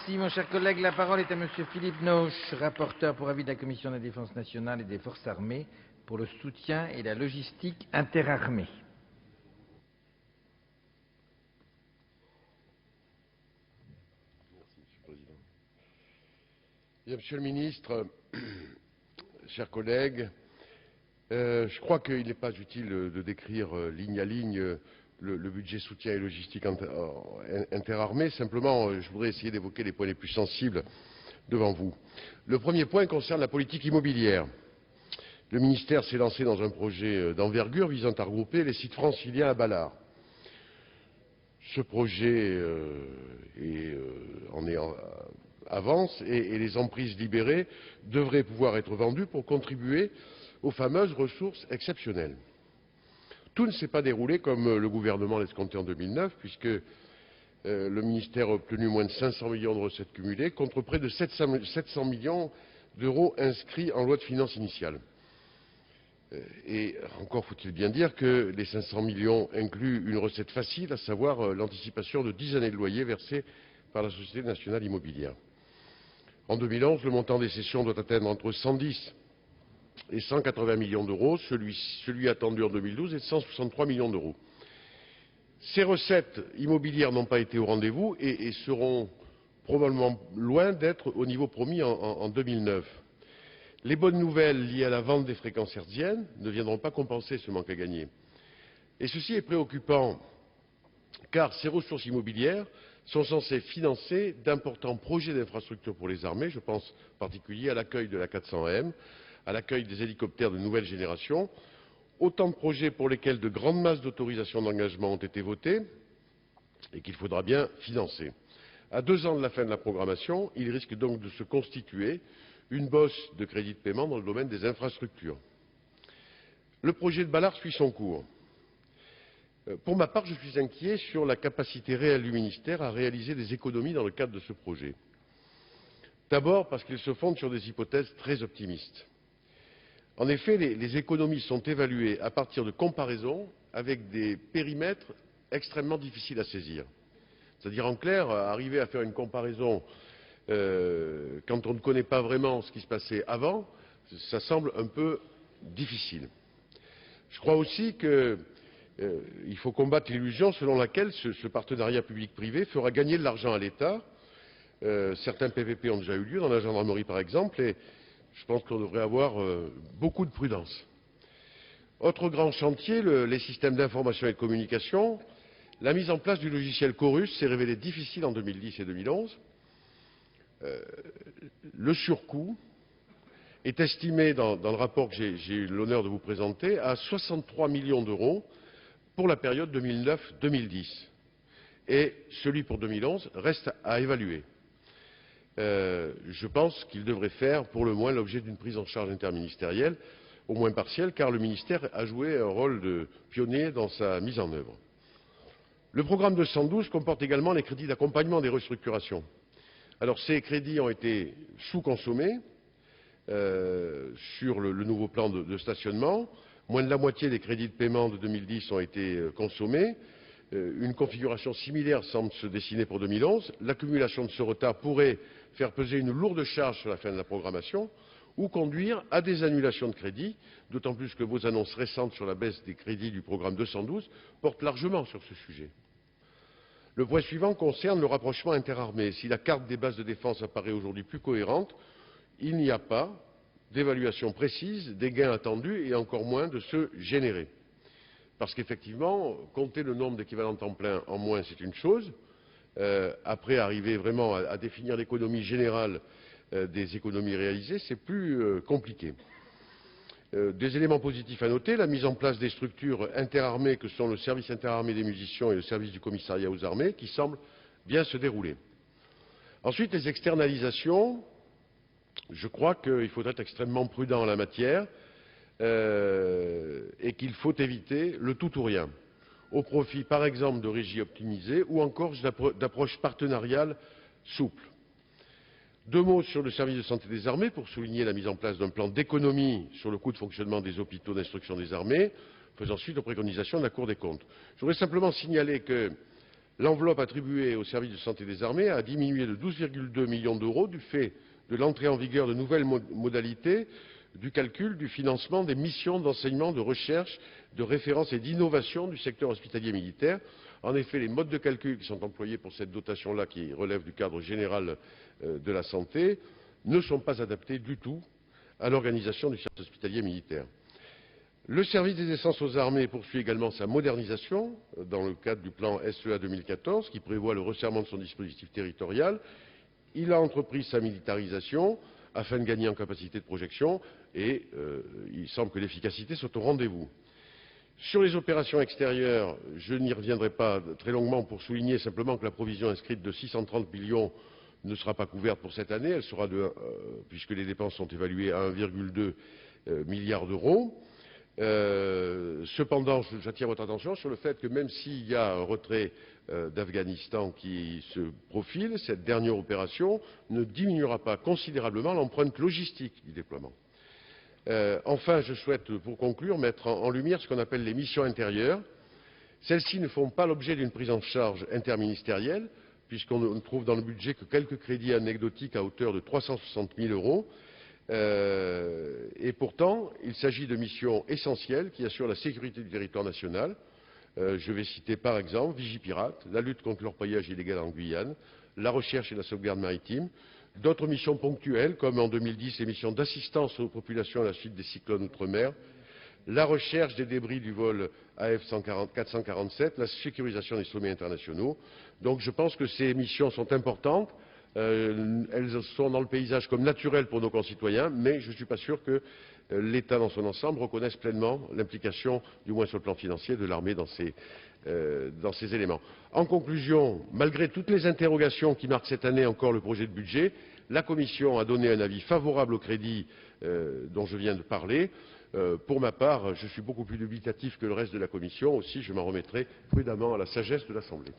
Merci, mon cher collègue. La parole est à Monsieur Philippe Noche, rapporteur pour avis de la Commission de la Défense nationale et des Forces armées pour le soutien et la logistique interarmée. Merci, Monsieur le Président. Bien, Monsieur le Ministre, chers collègues, je crois qu'il n'est pas utile de décrire ligne à ligne le budget soutien et logistique interarmée. Simplement, je voudrais essayer d'évoquer les points les plus sensibles devant vous. Le premier point concerne la politique immobilière. Le ministère s'est lancé dans un projet d'envergure visant à regrouper les sites franciliens à Ballard. Ce projet avance et les emprises libérées devraient pouvoir être vendues pour contribuer aux fameuses ressources exceptionnelles. Tout ne s'est pas déroulé comme le gouvernement l'escomptait en 2009, puisque le ministère a obtenu moins de 500 millions de recettes cumulées contre près de 700 millions d'euros inscrits en loi de finances initiale. Et encore faut-il bien dire que les 500 millions incluent une recette facile, à savoir l'anticipation de 10 années de loyer versées par la Société nationale immobilière. En 2011, le montant des cessions doit atteindre entre 110 et 180 millions d'euros, celui attendu en 2012 est de 163 millions d'euros. Ces recettes immobilières n'ont pas été au rendez-vous et seront probablement loin d'être au niveau promis en 2009. Les bonnes nouvelles liées à la vente des fréquences hertziennes ne viendront pas compenser ce manque à gagner. Et ceci est préoccupant, car ces ressources immobilières sont censées financer d'importants projets d'infrastructure pour les armées. Je pense en particulier à l'accueil de la 400M, à l'accueil des hélicoptères de nouvelle génération, autant de projets pour lesquels de grandes masses d'autorisations d'engagement ont été votées et qu'il faudra bien financer. À 2 ans de la fin de la programmation, il risque donc de se constituer une bosse de crédits de paiement dans le domaine des infrastructures. Le projet de Ballard suit son cours. Pour ma part, je suis inquiet sur la capacité réelle du ministère à réaliser des économies dans le cadre de ce projet. D'abord parce qu'il se fonde sur des hypothèses très optimistes. En effet, les économies sont évaluées à partir de comparaisons avec des périmètres extrêmement difficiles à saisir. C'est-à-dire, en clair, arriver à faire une comparaison quand on ne connaît pas vraiment ce qui se passait avant, ça semble un peu difficile. Je crois aussi qu'il faut combattre l'illusion selon laquelle ce partenariat public-privé fera gagner de l'argent à l'État. Certains PPP ont déjà eu lieu, dans la gendarmerie par exemple, et je pense qu'on devrait avoir beaucoup de prudence. Autre grand chantier, les systèmes d'information et de communication. La mise en place du logiciel Chorus s'est révélée difficile en 2010 et 2011. Le surcoût est estimé dans le rapport que j'ai eu l'honneur de vous présenter à 63 millions d'euros pour la période 2009-2010. Et celui pour 2011 reste à évaluer. Je pense qu'il devrait faire pour le moins l'objet d'une prise en charge interministérielle, au moins partielle, car le ministère a joué un rôle de pionnier dans sa mise en œuvre. Le programme 212 comporte également les crédits d'accompagnement des restructurations. Alors ces crédits ont été sous-consommés sur le nouveau plan de stationnement. Moins de la moitié des crédits de paiement de 2010 ont été consommés. Une configuration similaire semble se dessiner pour 2011. L'accumulation de ce retard pourrait faire peser une lourde charge sur la fin de la programmation ou conduire à des annulations de crédits, d'autant plus que vos annonces récentes sur la baisse des crédits du programme 212 portent largement sur ce sujet. Le point suivant concerne le rapprochement interarmé. Si la carte des bases de défense apparaît aujourd'hui plus cohérente, il n'y a pas d'évaluation précise des gains attendus et encore moins de ceux générés. Parce qu'effectivement, compter le nombre d'équivalents temps plein en moins, c'est une chose. Après, arriver vraiment à définir l'économie générale des économies réalisées, c'est plus compliqué. Des éléments positifs à noter, la mise en place des structures interarmées que sont le service interarmé des munitions et le service du commissariat aux armées, qui semblent bien se dérouler. Ensuite, les externalisations. Je crois qu'il faut être extrêmement prudent en la matière et qu'il faut éviter le tout ou rien, au profit par exemple de régies optimisées ou encore d'approches partenariales souples. 2 mots sur le service de santé des armées pour souligner la mise en place d'un plan d'économie sur le coût de fonctionnement des hôpitaux d'instruction des armées, faisant suite aux préconisations de la Cour des comptes. Je voudrais simplement signaler que L'enveloppe attribuée au service de santé des armées a diminué de 12,2 millions d'euros du fait de l'entrée en vigueur de nouvelles modalités du calcul du financement des missions d'enseignement, de recherche, de référence et d'innovation du secteur hospitalier militaire. En effet, les modes de calcul qui sont employés pour cette dotation-là, qui relève du cadre général de la santé, ne sont pas adaptés du tout à l'organisation du service hospitalier militaire. Le service des essences aux armées poursuit également sa modernisation dans le cadre du plan SEA 2014 qui prévoit le resserrement de son dispositif territorial. Il a entrepris sa militarisation afin de gagner en capacité de projection et il semble que l'efficacité soit au rendez-vous. Sur les opérations extérieures, je n'y reviendrai pas très longuement pour souligner simplement que la provision inscrite de 630 millions ne sera pas couverte pour cette année. Elle sera puisque les dépenses sont évaluées à 1,2 milliard d'euros. Cependant, j'attire votre attention sur le fait que même s'il y a un retrait d'Afghanistan qui se profile, cette dernière opération ne diminuera pas considérablement l'empreinte logistique du déploiement. Enfin, je souhaite, pour conclure, mettre en lumière ce qu'on appelle les missions intérieures. Celles-ci ne font pas l'objet d'une prise en charge interministérielle, puisqu'on ne trouve dans le budget que quelques crédits anecdotiques à hauteur de 360 000 euros. Et pourtant, il s'agit de missions essentielles qui assurent la sécurité du territoire national. Je vais citer par exemple Vigipirate, la lutte contre l'orpaillage illégal en Guyane, la recherche et la sauvegarde maritime, d'autres missions ponctuelles comme en 2010 les missions d'assistance aux populations à la suite des cyclones outre-mer, la recherche des débris du vol AF 447, la sécurisation des sommets internationaux. Donc je pense que ces missions sont importantes. Elles sont dans le paysage comme naturelles pour nos concitoyens, mais je ne suis pas sûr que l'État dans son ensemble reconnaisse pleinement l'implication, du moins sur le plan financier, de l'armée dans ces éléments. En conclusion, malgré toutes les interrogations qui marquent cette année encore le projet de budget, la Commission a donné un avis favorable au crédit dont je viens de parler. Pour ma part, je suis beaucoup plus dubitatif que le reste de la Commission. Aussi, je m'en remettrai prudemment à la sagesse de l'Assemblée.